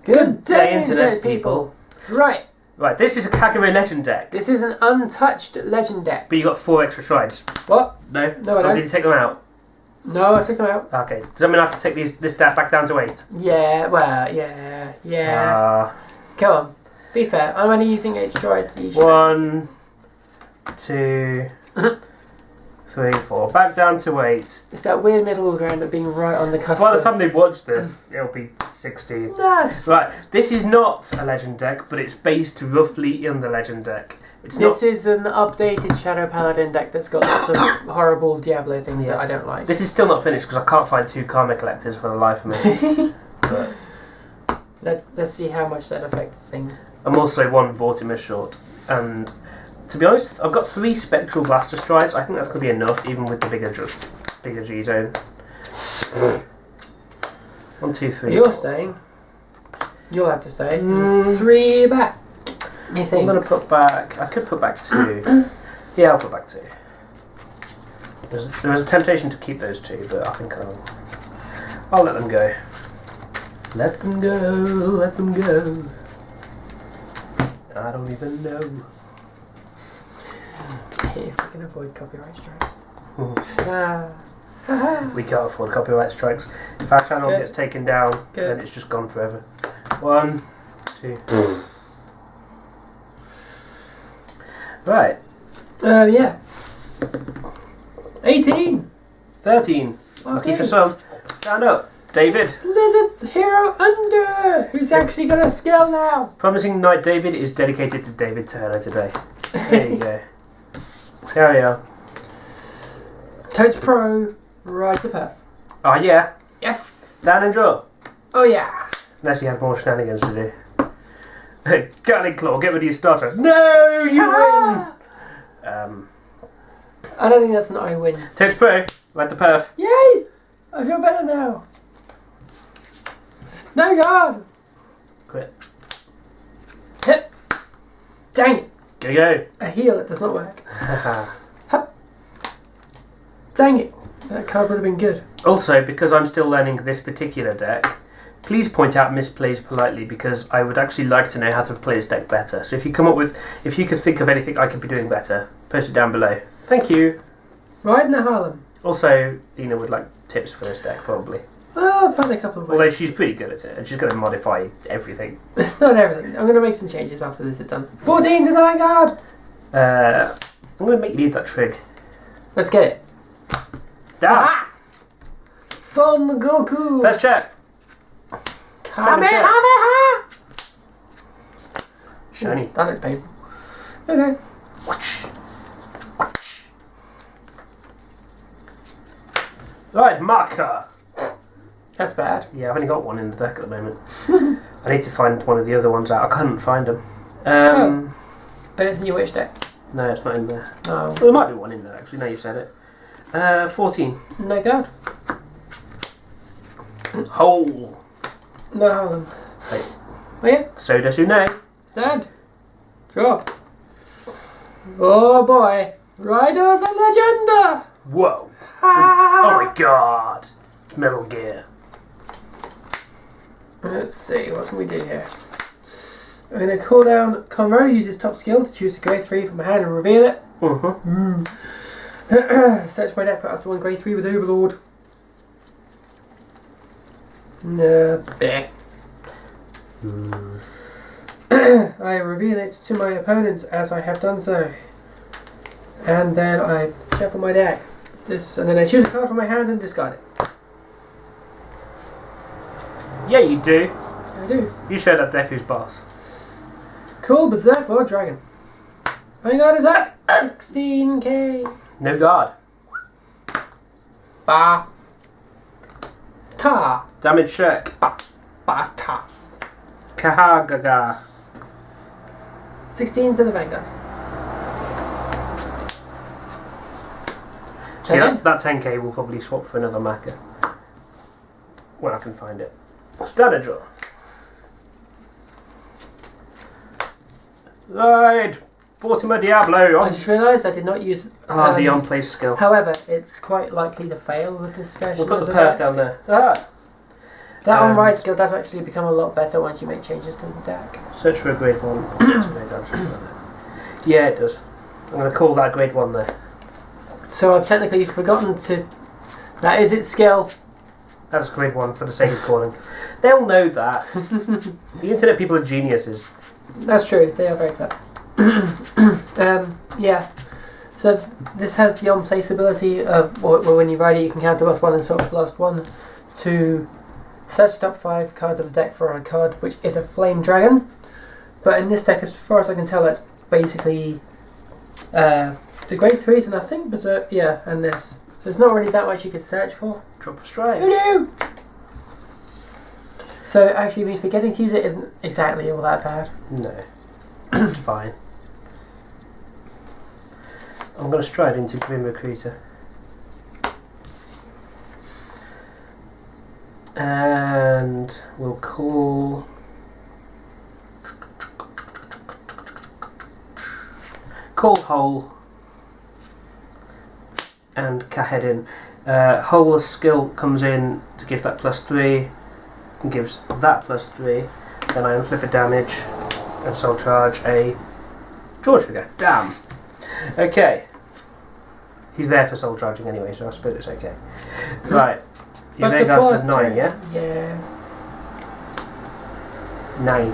Good day, Internet people. Right, this is a Kagero Legend Deck. this is an untouched legend deck. But you got 4 extra shrines. What? No? No, I Or don't. did you take them out? No, I took them out. Okay. Does that mean I have to take this deck back down to 8? Yeah, well, yeah. Come on, be fair. I'm only using 8 strides each. 1, 2, 3, 4. Back down to 8. It's that weird middle ground of being right on the cusp. By the time they watch this, it'll be 16. Nice. Right, this is not a legend deck, but it's based roughly in the legend deck. This is an updated Shadow Paladin deck that's got lots of horrible Diablo things that I don't like. This is still not finished because I can't find 2 Karma Collectors for the life of me. But Let's see how much that affects things. I'm also 1 Vortimer short, and to be honest, I've got 3 Spectral Blaster Strides. I think that's going to be enough, even with the bigger G zone. 1, 2, 3. You're staying. You'll have to stay. 3 back. You think? I'm going to put back. I could put back 2. Yeah, I'll put back 2. There was a temptation to keep those 2, but I think I'll let them go. Let them go. Let them go. I don't even know. If we can avoid copyright strikes. We can't afford copyright strikes. If our channel gets taken down, then it's just gone forever. 1, 2. Right. Yeah. 18. 13. Lucky for some. Stand up, David. Lizard's Hero Under, who's actually got a skill now. Promising Knight David is dedicated to David Turner today. There you go. There we are. Totes Pro, Rise the Path. Oh yeah. Yes. Stand and draw. Oh yeah. Unless you have more shenanigans to do. Gatling Claw, get rid of your starter. No, you win! I don't think that's an I win. Totes Pro, right the perf. Yay! I feel better now. No God. Quit. Hit. Dang it. Go go. A heal, it does not work. Hup. Dang it. That card would have been good. Also, because I'm still learning this particular deck, please point out misplays politely, because I would actually like to know how to play this deck better. So if you could think of anything I could be doing better, post it down below. Thank you. Riding the Harlem. Also, Lena would like tips for this deck, probably. Oh, I've found a couple of ways. Although she's pretty good at it, and she's going to modify everything. Not everything. I'm going to make some changes after this is done. 14 to the Vanguard. I'm going to make lead that trig. Let's get it. Down. Son Goku. First check. Kamehameha. Shiny. That looks painful. Okay. Right, marker. That's bad. Yeah, I've only got 1 in the deck at the moment. I need to find one of the other ones out. I couldn't find them. But it's in your wish deck. No, it's not in there. No. Well, there might be 1 in there, actually. Now you've said it. 14. No God. Hole. No Harlem. Wait. Oh yeah. So does you know. Stand. Draw. Oh boy. Riders of Legenda. Whoa. Ah. Oh my God. It's Metal Gear. Let's see, what can we do here? I'm going to call down Convo, use his top skill to choose a grade 3 from my hand and reveal it. Search my deck for up to 1 grade 3 with Overlord. Bleh. I reveal it to my opponent as I have done so. And then I shuffle my deck. And then I choose a card from my hand and discard it. Yeah, you do. I do. You show that deck who's boss. Cool, Berserk Lord Dragon. Vanguard is up. 16k. No guard. Ba. Ta. Damage check. Ba. Ba. Ta. Kahagaga. 16 to the Vanguard. See, that 10k will probably swap for another Maka. When I can find it. Standard draw. Right. Vortimer Diablo. I just realised I did not use the on-place skill. However, it's quite likely to fail with this version. We'll put of the the perf deck. down there. That on ride skill does actually become a lot better once you make changes to the deck. Search for a grade 1. Yeah, it does. I'm going to call that grade 1 there. So I've technically forgotten to... That is its skill. That is grade 1 for the sake of calling. They'll know that. The internet people are geniuses. That's true, they are very clever. Yeah. So this has the on-place ability of when you ride it, you can counter +1 and sort of +1 to search the top 5 cards of the deck for a card, which is a Flame Dragon. But in this deck, as far as I can tell, that's basically the grade 3s and I think Berserk, yeah, and this. So there's not really that much you could search for. Drop for strike. Oh no! So actually, me forgetting to use it isn't exactly all that bad. No. It's fine. I'm going to stride into Grim Recruiter. And we'll call... Call Hole. And Kahedin. Hole's skill comes in to give that +3 and gives that +3. Then I unflip a damage and soul charge a draw trigger. Damn! Okay. He's there for soul charging anyway, so I suppose it's okay. Right. Your Vanguard's a 9, yeah? Yeah. 9.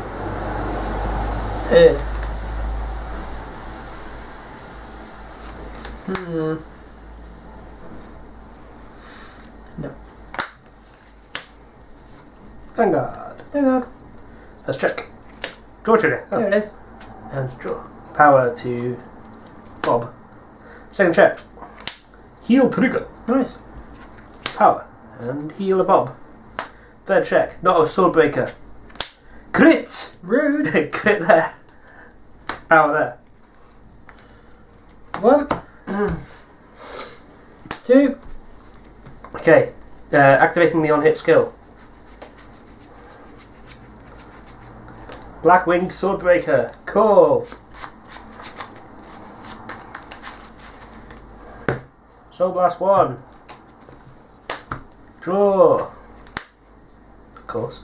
No. Vanguard. Vanguard. Let's check. Draw trigger. Oh. There it is. And draw. Power to Bob. Second check. Heal trigger. Nice. Power. And heal a Bob. Third check. Not a swordbreaker. Crit! Rude. Crit there. Power there. 1. 2. Okay. Activating the on-hit skill. Black Winged Swordbreaker. Cool. Soul Blast 1. Draw. Of course.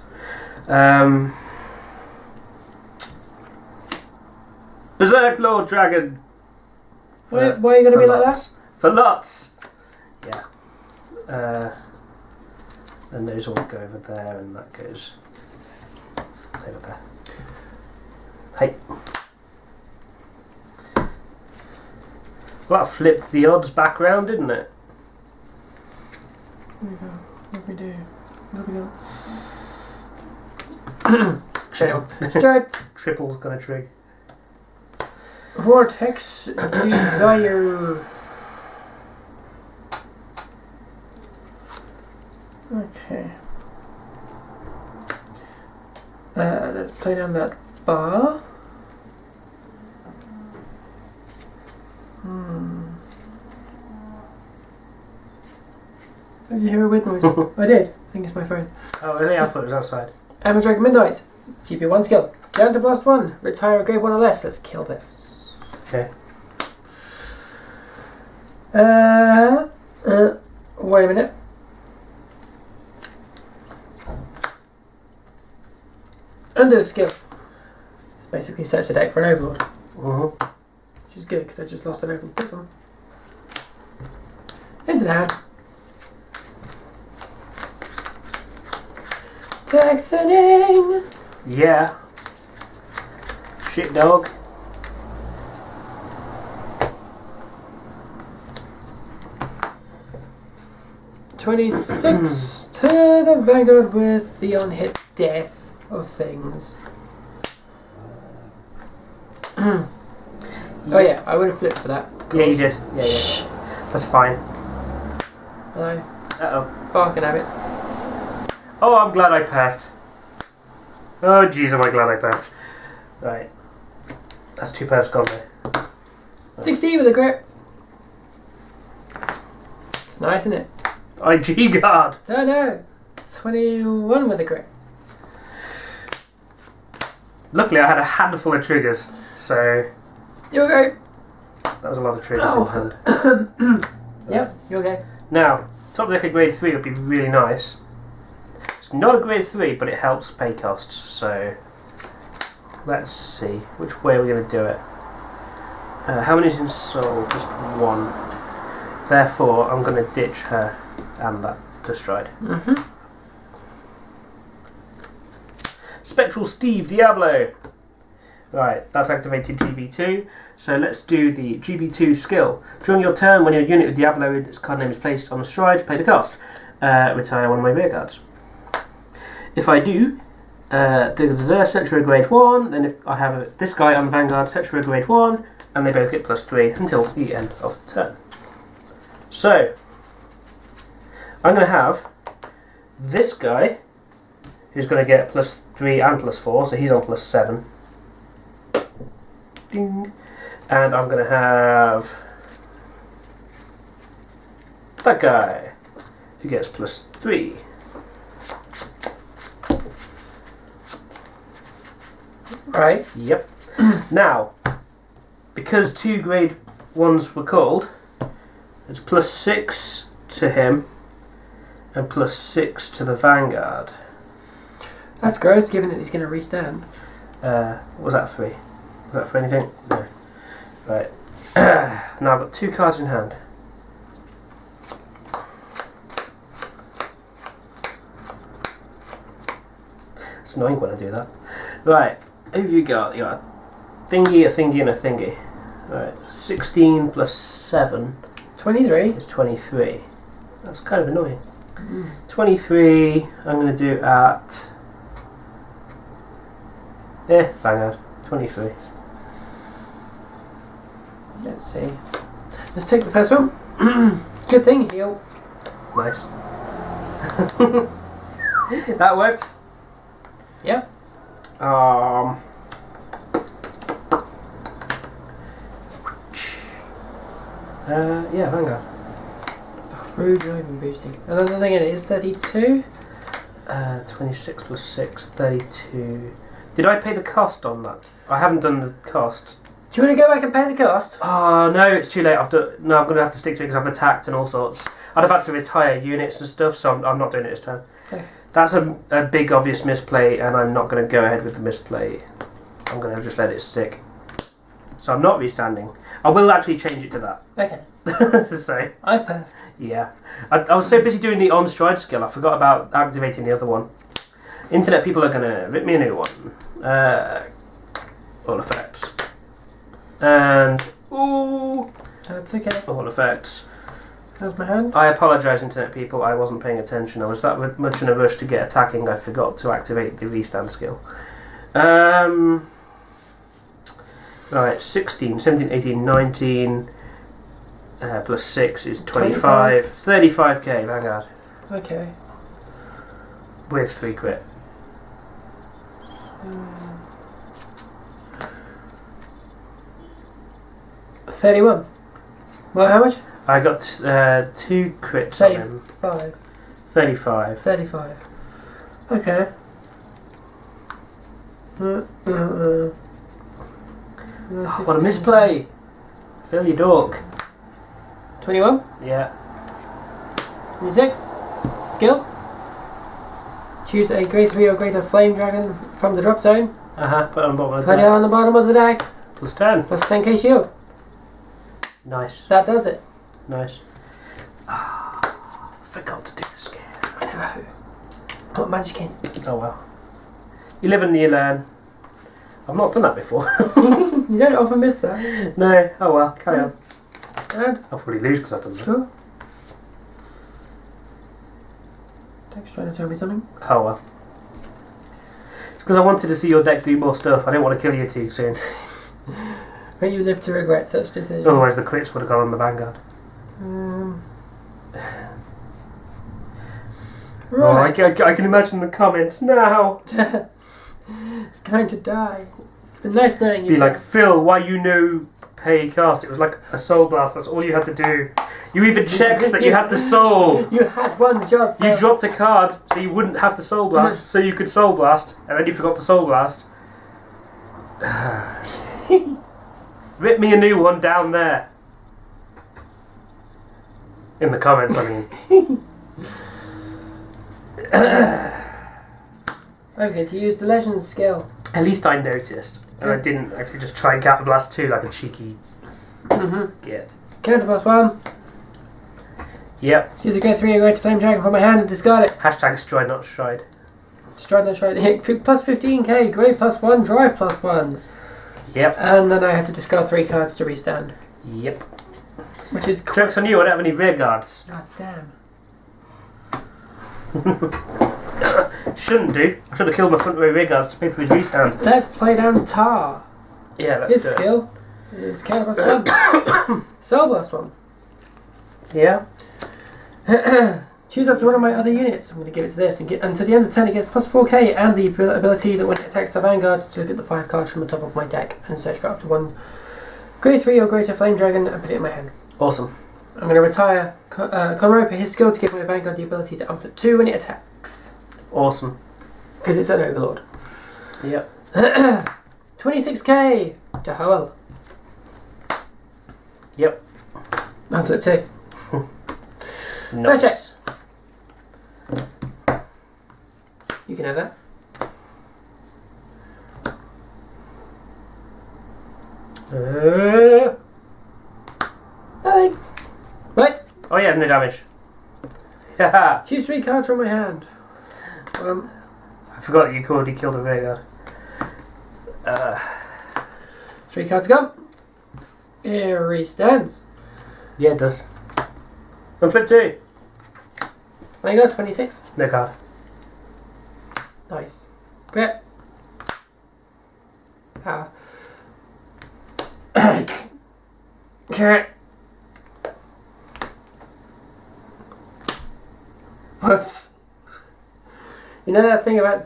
Berserk Lord Dragon. Why are you going to be like that? For lots. Yeah. And those all go over there, and that goes over there. Hey. Well, that flipped the odds back round, didn't it? Here we go. What do we do? What do we do? Triple's gonna trig. Vortex Desire. Okay. Let's play down that bar. Did you hear a weird noise? I did. I think it's my phone. Oh, really? I thought it was outside. Hammer Dragon Midnight. GP 1 skill. Down to +1. Retire a grade 1 or less. Let's kill this. Okay. Wait a minute. Under skill. It's basically search the deck for an overlord. Which is good because I just lost an open prism. Into the hand. Texaning! Yeah. Shit dog. '26 to the Vanguard with the on-hit death of things. Oh yeah, I would have flipped for that. Yeah, you did. Yeah. That's fine. Hello. Uh-oh. Barking at it. Oh, I'm glad I perfed. Oh, jeez, am I glad I perfed. Right. That's 2 perfs gone there. 16 with a grip. It's nice, isn't it? IG guard. No. 21 with a grip. Luckily, I had a handful of triggers, so You okay? that was a lot of triggers in hand. Yep, you okay? Now, top deck at grade 3 would be really nice. It's not a grade 3, but it helps pay costs, so let's see. Which way are we going to do it? How many is in soul? Just 1. Therefore, I'm going to ditch her and that to stride. Spectral Steve Diablo. Right, that's activated GB2. So let's do the GB2 skill. During your turn, when your unit with Diablo its card name is placed on a stride, play the cast. Retire one of my rear guards. If I do, search for a grade 1, then if I have this guy on the Vanguard, search for a grade 1, and they both get +3 until the end of the turn. So, I'm going to have this guy, who's going to get +3 and +4, so he's on +7. Ding. And I'm going to have that guy, who gets +3. Right. Yep. Now, because 2 grade 1s were called, it's +6 to him and +6 to the Vanguard. That's gross, given that he's going to restand. Was that 3? Was that for anything? No. Right. Now I've got 2 cards in hand. It's annoying when I do that. Right. Who have you got? You got a thingy, and a thingy. Right. 16 +7. 23. Is 23. That's kind of annoying. 23, I'm going to do at... Vanguard. 23. Let's see. Let's take the first one. Good thing, heal. Nice. That worked. Yep. Yeah, Vanguard. Through driving boosting. And then again, it is 32. 26 +6, 32. Did I pay the cost on that? I haven't done the cost. Do you want to go back and pay the cost? Oh, no, it's too late. I'm going to have to stick to it because I've attacked and all sorts. I'd have had to retire units and stuff, so I'm not doing it this turn. Okay. That's a big obvious misplay, and I'm not going to go ahead with the misplay. I'm going to just let it stick. So I'm not restanding. I will actually change it to that. Okay. So, I've paid. yeah. I was so busy doing the on-stride skill, I forgot about activating the other one. Internet people are going to rip me a new one. All effects. And, ooh, That's okay. all effects. How's my hand? I apologise, internet people, I wasn't paying attention. I was that much in a rush to get attacking, I forgot to activate the restand skill. Right, 16, 17, 18, 19, +6 is 25. 35k, Vanguard. Okay. With 3 crit. 31. Well, how much? I got 2 crits on him. 35. 35. Okay. What a misplay! Fill your dork. 21. Yeah. 26. Skill. Choose a grade 3 or greater flame dragon from the drop zone. Put it on the bottom of the Put it deck. on the bottom of the deck. +10. Plus 10k shield. Nice. That does it. Nice. Forgot to do the scare. I know. Not Munchkin. Oh well. You live and you learn. I've not done that before. You don't often miss that. No. Oh well. Carry on. And I'll probably lose because I've done that. sure. Deck's trying to tell me something. Oh well. It's because I wanted to see your deck do more stuff. I didn't want to kill you too soon. But you live to regret such decisions. Otherwise the crits would have gone on the Vanguard. Right. Oh, I can imagine the comments now. It's going to die. It's been nice knowing you. Be like, Phil, why you no pay cast? It was like a soul blast. That's all you had to do. You even checked that you had the soul. You had one job. You dropped a card so you wouldn't have to soul blast, so you could soul blast, and then you forgot to soul blast. Rip me a new one down there. In the comments, I mean. I'm going to use the Legend skill. At least I noticed. And I didn't actually just try and Counter Blast 2 like a cheeky git. Counter Blast 1. Yep. Use a go 3 or greater flame dragon from my hand and discard it. Hashtag stride not stride. Stride not stride. Hit plus 15k, grade plus 1, drive plus 1. Yep. And then I have to discard 3 cards to restand. Yep. Which is Joke's on you, I don't have any rear guards. God damn. Shouldn't do. I should have killed my front row rear guards to pay for his restand. Let's play down Tar. Yeah, let's His do it. skill is Counter Blast 1. Soul Blast 1. Yeah. Choose up to one of my other units. I'm going to give it to this, and until the end of the turn it gets plus 4k and the ability that when it attacks the Vanguard to look at the 5 cards from the top of my deck and search for up to 1 grade 3 or greater flame dragon and put it in my hand. Awesome. I'm going to retire Conroe for his skill to give my Vanguard the ability to unflip 2 when it attacks. Awesome. Because it's an Overlord. Yep. 26k to Hoel. Yep. Unflip 2. Nice. You can have that. Nothing. Right. Oh yeah, no damage. Haha. Choose 3 cards from my hand. I forgot that you already killed a Vanguard. 3 cards go. Here he stands. Yeah, it does. And flip 2. Vanguard 26. No card. Nice. Great. Power. Okay. Whoops. You know that thing about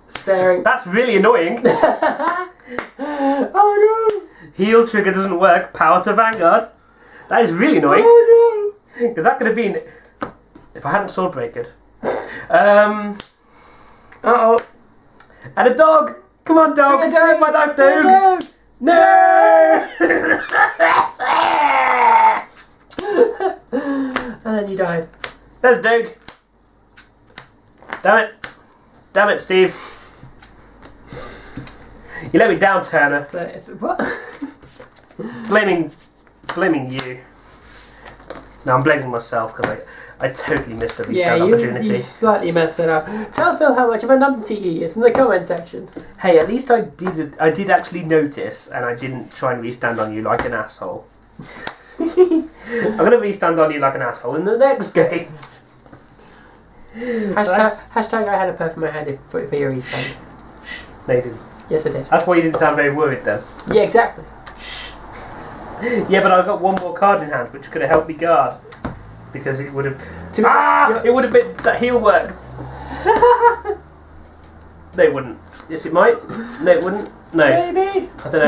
sparing? That's really annoying. Oh no! Heal trigger doesn't work. Power to Vanguard. That is really annoying. Oh Because that could have been... If I hadn't Swordbreakered. no! Uh-oh. And a dog! Come on, dog! Yeah, Save my life, dude! No! No! And then you died. There's Doug. Damn it. Damn it, Steve. You let me down, Turner. What? Blaming you. No, I'm blaming myself because I totally missed a Yeah, restand opportunity. you slightly messed it up. Tell Phil how much of a numpty he is in the comment section. Hey, at least I did actually notice, and I didn't try and restand on you like an asshole. I'm gonna restand on you like an asshole in the next game. Hashtag I had a perf in my hand for your restand. No, you didn't. Yes, I did. That's why you didn't sound very worried then. Yeah, exactly. Yeah, but I got one more card in hand, which could have helped me guard. Because it would have... It would have been... That heal worked. No, it wouldn't. Yes, it might. No, it wouldn't. No. Maybe. I don't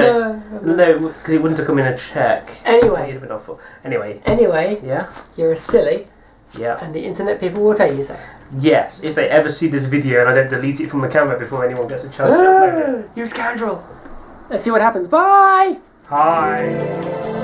know. No, because it wouldn't have come in a check. Anyway. You'd have been awful. Anyway. Yeah, you're a silly. Yeah. And the internet people will tell you so. Yes, if they ever see this video and I don't delete it from the camera before anyone gets a chance to upload it. You scoundrel. Let's see what happens. Bye! Hi.